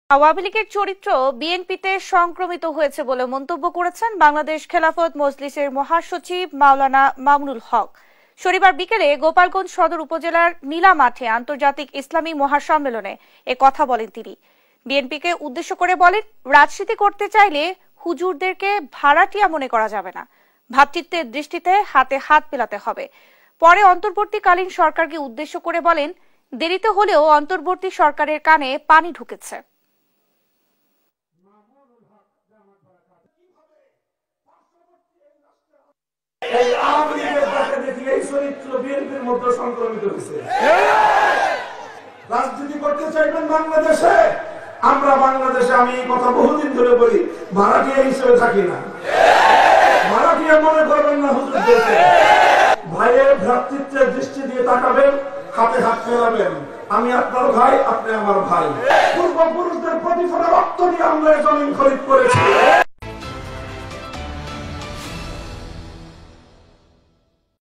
আওয়ামী লীগের চরিত্র বিএনপিতে সংক্রমিত হয়েছে বলে মন্তব্য করেছেন বাংলাদেশ খেলাফত মজলিসের মহাসচিব মাওলানা মামুনুল হক। শনিবার বিকেলে গোপালগঞ্জ সদর উপজেলার নীলা মাঠে আন্তর্জাতিক ইসলামী মহাসম্মেলনে এ কথা বলেন তিনি। বিএনপিকে উদ্দেশ্য করে বলেন, রাজনীতি করতে চাইলে হুজুরদেরকে ভাড়াটিয়া মনে করা যাবে না, ভ্রাতৃত্বের দৃষ্টিতে হাতে হাত মেলাতে হবে। পরে অন্তর্বর্তীকালীন সরকারকে উদ্দেশ্য করে বলেন, দেরিতে হলেও অন্তর্বর্তী সরকারের কানে পানি ঢুকেছে। এই আওয়ামী লীগের ডাকে দেখি এই চরিত্র বিএনপির মধ্যে সংক্রমিত হয়েছে। রাজনীতি করতে চাইবেন বাংলাদেশে, আমরা বাংলাদেশে, আমি এই কথা বহুদিন ধরে বলি, ভাড়াটিয়া হিসেবে থাকি না। ভাড়াটিয়া মনে করবেন না হুজুরদেরকে। ভাইয়ের ভ্রাতৃত্বের দৃষ্টি দিয়ে তাকাবেন, হাতে হাত মেলাবেন। আমি আপনার ভাই, আপনি আমার ভাই। পূর্বপুরুষদের প্রতিফলন রক্ত দিয়ে আমরা জমিন খরিদ করেছি।